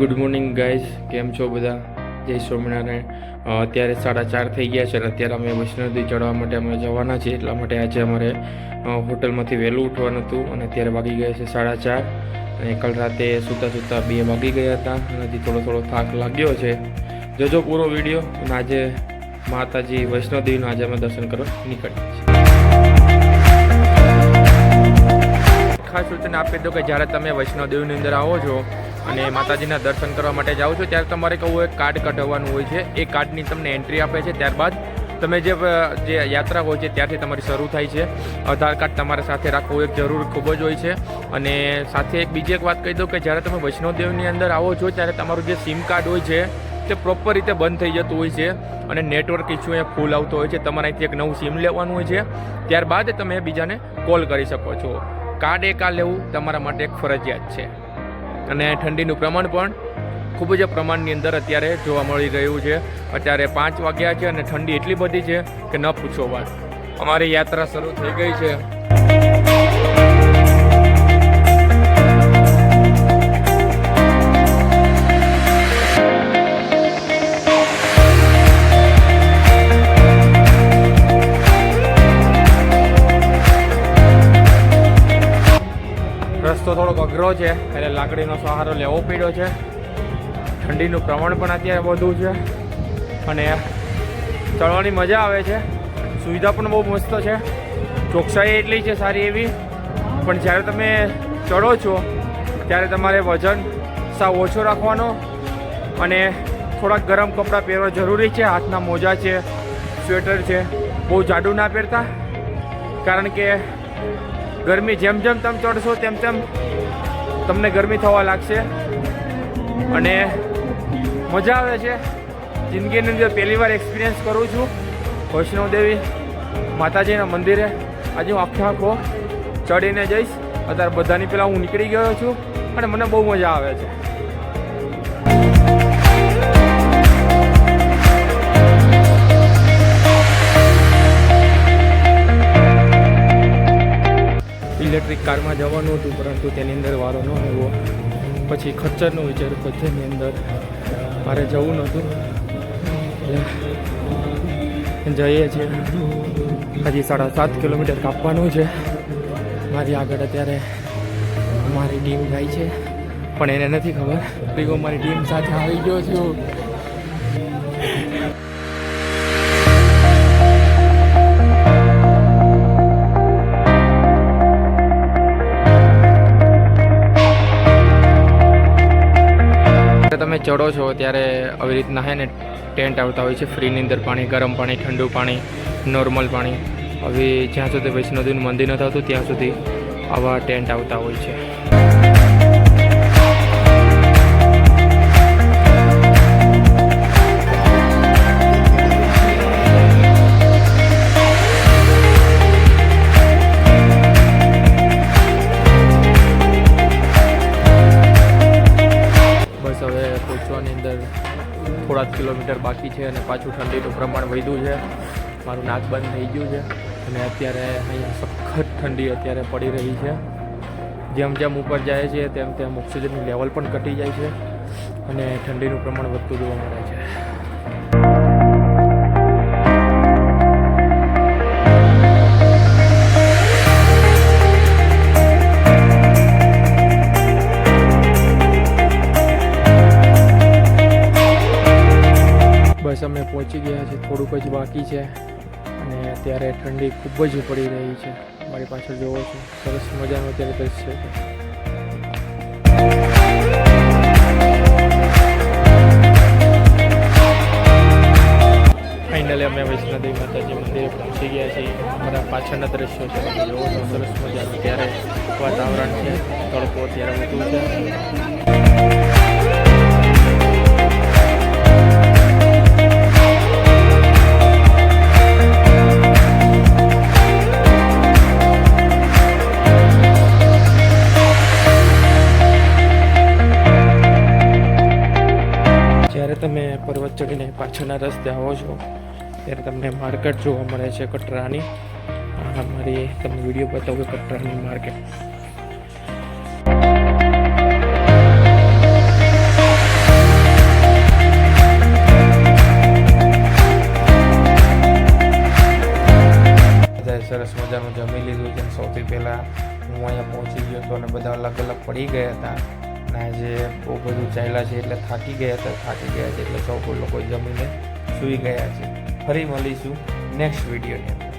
Good morning guys, કેમ છો બધા? જય સ્વામિનારાયણ। અત્યારે 4:30 થઈ ગયા છે અને અત્યારે અમે વૈષ્ણોદેવી ચડવા માટે અમે જવાના છીએ। એટલા માટે આજે અમારે હોટલમાંથી વહેલું ઉઠવાનું હતું અને અત્યારે વાગી ગયા છે 4:30 અને કાલ રાતે સૂતા 2 વાગી ગયા હતા અને હજી થોડો થાક લાગ્યો છે। જોજો પૂરો વિડીયો। અને આજે માતાજી વૈષ્ણોદેવીનું આજે અમે દર્શન કરવા નીકળીએ છીએ। ખાસ સૂચના આપી દો કે જ્યારે તમે વૈષ્ણોદેવીની અંદર આવો છો અને માતાજીના દર્શન કરવા માટે જાઓ છો ત્યારે તમારે કહું એક કાર્ડ કઢાવવાનું હોય છે। એ કાર્ડની તમને એન્ટ્રી આપે છે, ત્યારબાદ તમે જે યાત્રા હોય છે ત્યારથી તમારી શરૂ થાય છે। આધાર કાર્ડ તમારે સાથે રાખવું એક જરૂર ખૂબ જ હોય છે। અને સાથે બીજી એક વાત કહી દઉં કે જ્યારે તમે વૈષ્ણોદેવીની અંદર આવો છો ત્યારે તમારું જે સિમ કાર્ડ હોય છે તે પ્રોપર રીતે બંધ થઈ જતું હોય છે અને નેટવર્ક ઇસ્યુ અહીંયા ફૂલ આવતો હોય છે। તમારે અહીંથી એક નવું સિમ લેવાનું હોય છે, ત્યારબાદ તમે બીજાને કોલ કરી શકો છો। કાર્ડ એક આ લેવું તમારા માટે એક ફરજિયાત છે। અને ઠંડીનું પ્રમાણ પણ ખૂબ જ પ્રમાણની અંદર અત્યારે જોવા મળી રહ્યું છે। અત્યારે 5 વાગ્યા છે અને ઠંડી એટલી બધી છે કે ન પૂછો વાત। અમારી યાત્રા શરૂ થઈ ગઈ છે। રસ્તો થોડોક અઘરો છે એટલે લાકડીનો સહારો લેવો પડ્યો છે। ઠંડીનું પ્રમાણ પણ અત્યારે વધુ છે અને ચડવાની મજા આવે છે। સુવિધા પણ બહુ મસ્ત છે, ચોકસાઈ એટલી છે સારી એવી। પણ જ્યારે તમે ચડો છો ત્યારે તમારે વજન સાવ ઓછો રાખવાનો અને થોડાક ગરમ કપડાં પહેરવા જરૂરી છે। હાથના મોજા છે, સ્વેટર છે, બહુ જાડું ના પહેરતા, કારણ કે ગરમી જેમ જેમ તમે ચડશો તેમ તેમ તમને ગરમી થવા લાગશે અને મજા આવે છે। જિંદગીની અંદર પહેલી વાર એક્સપિરિયન્સ કરું છું વૈષ્ણોદેવી માતાજીના મંદિરે। આજે હું આખો ચડીને જઈશ। અત્યારે બધાની પહેલાં હું નીકળી ગયો છું અને મને બહુ મજા આવે છે। ઇલેક્ટ્રિક કારમાં જવાનું હતું પરંતુ તેની અંદર વારો ન આવ્યો। પછી ખચ્ચરનો વિચાર ખચ્ચરની અંદર મારે જવું નહોતું એટલે જઈએ છીએ। હજી 7.5 કિલોમીટર કાપવાનું છે। મારી આગળ અત્યારે મારી ટીમ જાય છે પણ એને નથી ખબર કે હું મારી ટીમ સાથે આવી ગયો છું। તમે ચડો છો ત્યારે આવી રીતના હે ને ટેન્ટ આવતા હોય છે ફ્રીની અંદર, પાણી, ગરમ પાણી, ઠંડુ પાણી, નોર્મલ પાણી। હવે જ્યાં સુધી વૈષ્ણોદેવીનું મંદિર નથી આવતું ત્યાં સુધી આવા ટેન્ટ આવતા હોય છે। હવે પહોંચવાની અંદર થોડા જ કિલોમીટર બાકી છે અને પાછું ઠંડીનું પ્રમાણ વધ્યું છે। મારું નાક બંધ થઈ ગયું છે અને અત્યારે અહીંયા સખત ઠંડી અત્યારે પડી રહી છે। જેમ જેમ ઉપર જાય છે તેમ તેમ ઓક્સિજનનું લેવલ પણ ઘટી જાય છે અને ઠંડીનું પ્રમાણ વધતું જોવા મળે છે। બસ અમે પહોંચી ગયા છીએ, થોડુંક જ બાકી છે અને અત્યારે ઠંડી ખૂબ જ પડી રહી છે। મારી પાછળ જોવો છો, સરસ મજાનું અત્યારે દ્રશ્ય છે। ફાઇનલી અમે વૈષ્ણોદેવી માતાજી મંદિરે પહોંચી ગયા છીએ। અમારા પાછળના દ્રશ્યો છે, તમે જોવો છો સરસ મજાનું અત્યારે વાતાવરણ છે। તડકો અત્યારે વધુ છે। જ્યારે તમે પર્વત ચડીને પાછળના રસ્તે આવો છો ત્યારે તમને માર્કેટ જોવા મળે છે કટરાની। મારી તમને વિડીયો બતાવું કટરાની માર્કેટ। લીધું છે. સૌથી પહેલાં હું અહીંયા પહોંચી ગયો હતો અને બધા અલગ અલગ પડી ગયા હતા અને આજે બહુ બધું ચાલ્યા છે એટલે થાકી ગયા છે એટલે સૌ કોઈ લોકો જમીને સૂઈ ગયા છે. ફરી મળીશું નેક્સ્ટ વિડીયોની અંદર.